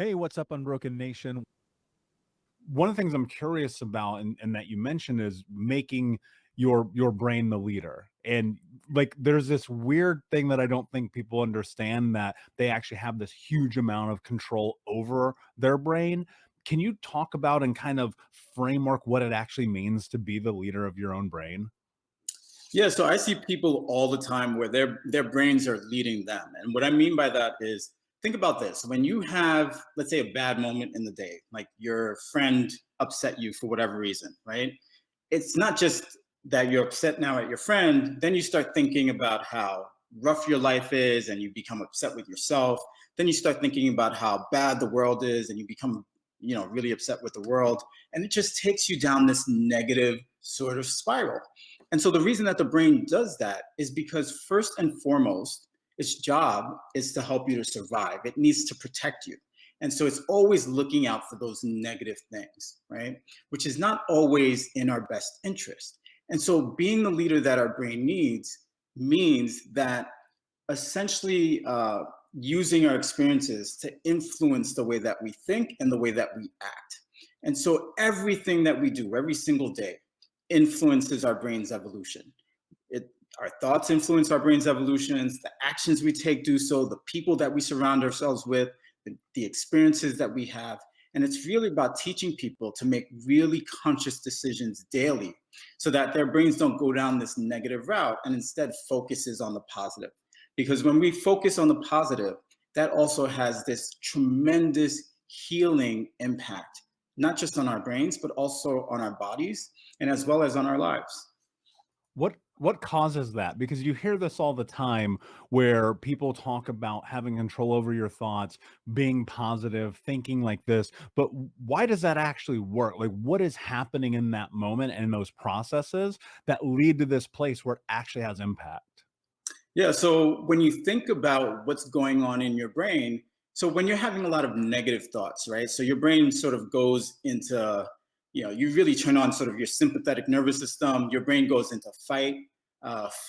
Hey, what's up, Unbroken Nation? One of the things I'm curious about and that you mentioned is making your brain the leader. And like there's this weird thing that I don't think people understand, that they actually have this huge amount of control over their brain. Can you talk about and kind of framework what it actually means to be the leader of your own brain? Yeah, so I see people all the time where their brains are leading them. And what I mean by that is, think about this. When you have, let's say, a bad moment in the day, like your friend upset you for whatever reason, right? It's not just that you're upset now at your friend, then you start thinking about how rough your life is and you become upset with yourself. Then you start thinking about how bad the world is and you become, really upset with the world. And it just takes you down this negative sort of spiral. And so the reason that the brain does that is because, first and foremost, its job is to help you to survive. It needs to protect you. And so it's always looking out for those negative things, right? Which is not always in our best interest. And so being the leader that our brain needs means that essentially using our experiences to influence the way that we think and the way that we act. And so everything that we do every single day influences our brain's evolution. Our thoughts influence our brain's evolutions, the actions we take do so, the people that we surround ourselves with, the experiences that we have. And it's really about teaching people to make really conscious decisions daily so that their brains don't go down this negative route and instead focuses on the positive. Because when we focus on the positive, that also has this tremendous healing impact, not just on our brains, but also on our bodies and as well as on our lives. What causes that? Because you hear this all the time where people talk about having control over your thoughts, being positive, thinking like this, but why does that actually work? Like, what is happening in that moment and those processes that lead to this place where it actually has impact? Yeah, so when you think about what's going on in your brain, so when you're having a lot of negative thoughts, right? So your brain sort of goes into, you really turn on sort of your sympathetic nervous system. Your brain goes into fight,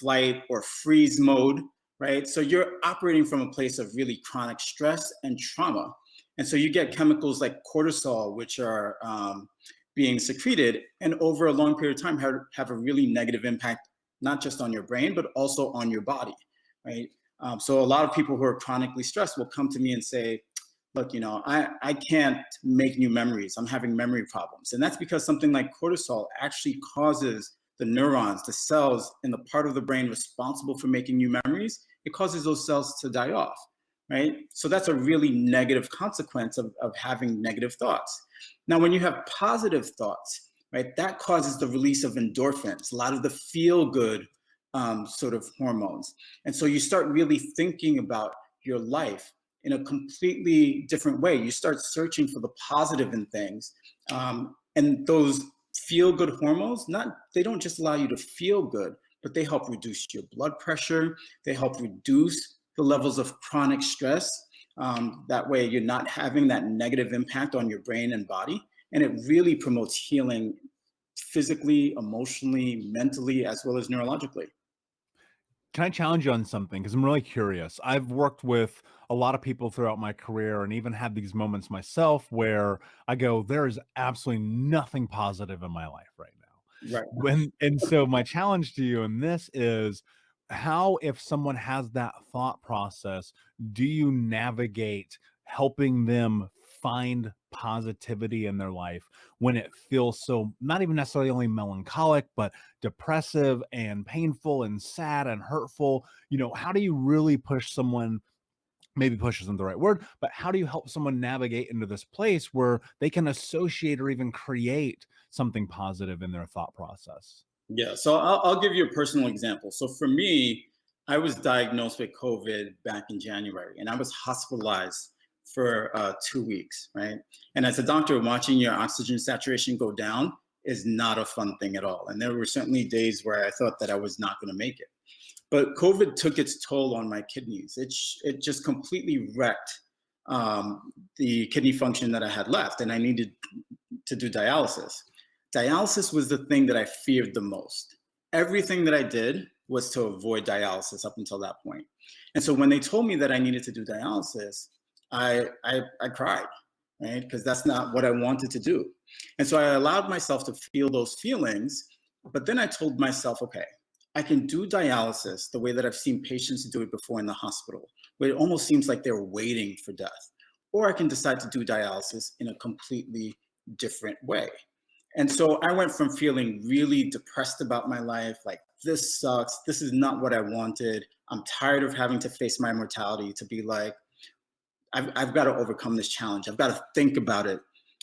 flight, or freeze mode, right? So you're operating from a place of really chronic stress and trauma. And so you get chemicals like cortisol, which are being secreted, and over a long period of time have a really negative impact, not just on your brain, but also on your body, right? So a lot of people who are chronically stressed will come to me and say, look, I can't make new memories. I'm having memory problems. And that's because something like cortisol actually causes the neurons, the cells in the part of the brain responsible for making new memories, it causes those cells to die off, right? So that's a really negative consequence of having negative thoughts. Now, when you have positive thoughts, right, that causes the release of endorphins, a lot of the feel-good sort of hormones. And so you start really thinking about your life in a completely different way. You start searching for the positive in things. And those feel-good hormones, they don't just allow you to feel good, but they help reduce your blood pressure. They help reduce the levels of chronic stress. That way you're not having that negative impact on your brain and body. And it really promotes healing physically, emotionally, mentally, as well as neurologically. Can I challenge you on something? Because I'm really curious. I've worked with a lot of people throughout my career and even had these moments myself where I go, there is absolutely nothing positive in my life right now. Right. So my challenge to you in this is, how, if someone has that thought process, do you navigate helping them find positivity in their life when it feels so, not even necessarily only melancholic, but depressive and painful and sad and hurtful? How do you really push someone? Maybe push isn't the right word, but how do you help someone navigate into this place where they can associate or even create something positive in their thought process? Yeah, so I'll give you a personal example. So for me, I was diagnosed with COVID back in January, and I was hospitalized for 2 weeks, right? And as a doctor, watching your oxygen saturation go down is not a fun thing at all. And there were certainly days where I thought that I was not going to make it. But COVID took its toll on my kidneys. It just completely wrecked the kidney function that I had left, and I needed to do dialysis. Dialysis was the thing that I feared the most. Everything that I did was to avoid dialysis up until that point. And so when they told me that I needed to do dialysis, I cried, right? Because that's not what I wanted to do. And so I allowed myself to feel those feelings, but then I told myself, okay, I can do dialysis the way that I've seen patients do it before in the hospital, where it almost seems like they're waiting for death. Or I can decide to do dialysis in a completely different way. And so I went from feeling really depressed about my life, like this sucks, this is not what I wanted, I'm tired of having to face my mortality, to be like, I've got to overcome this challenge. I've got to think about it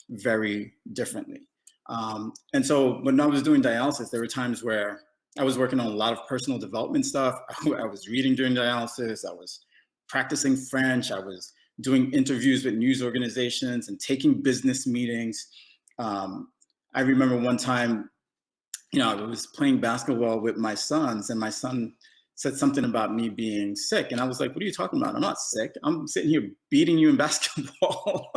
very differently. And so when I was doing dialysis, there were times where I was working on a lot of personal development stuff. I was reading during dialysis. I was practicing French. I was doing interviews with news organizations and taking business meetings. I remember one time, I was playing basketball with my sons, and my son said something about me being sick. And I was like, what are you talking about? I'm not sick. I'm sitting here beating you in basketball.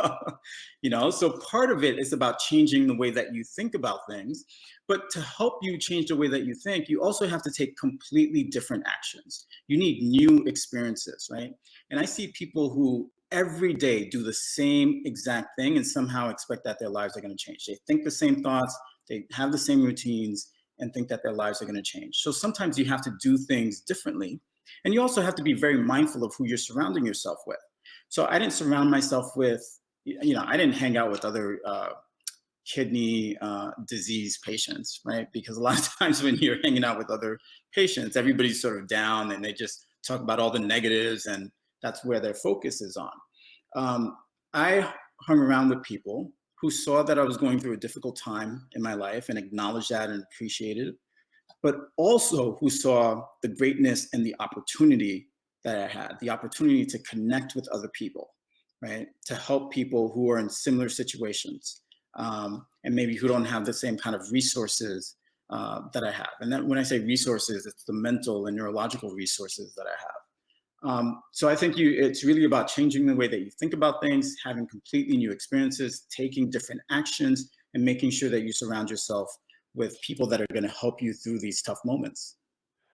So part of it is about changing the way that you think about things. But to help you change the way that you think, you also have to take completely different actions. You need new experiences, right? And I see people who every day do the same exact thing and somehow expect that their lives are going to change. They think the same thoughts, they have the same routines, and think that their lives are going to change. So sometimes you have to do things differently. And you also have to be very mindful of who you're surrounding yourself with. So I didn't surround myself with, I didn't hang out with other kidney disease patients, right? Because a lot of times when you're hanging out with other patients, everybody's sort of down and they just talk about all the negatives, and that's where their focus is on. I hung around with people who saw that I was going through a difficult time in my life and acknowledged that and appreciated it, but also who saw the greatness and the opportunity that I had, the opportunity to connect with other people, right? To help people who are in similar situations, and maybe who don't have the same kind of resources that I have. And then when I say resources, it's the mental and neurological resources that I have. So I think it's really about changing the way that you think about things, having completely new experiences, taking different actions, and making sure that you surround yourself with people that are going to help you through these tough moments.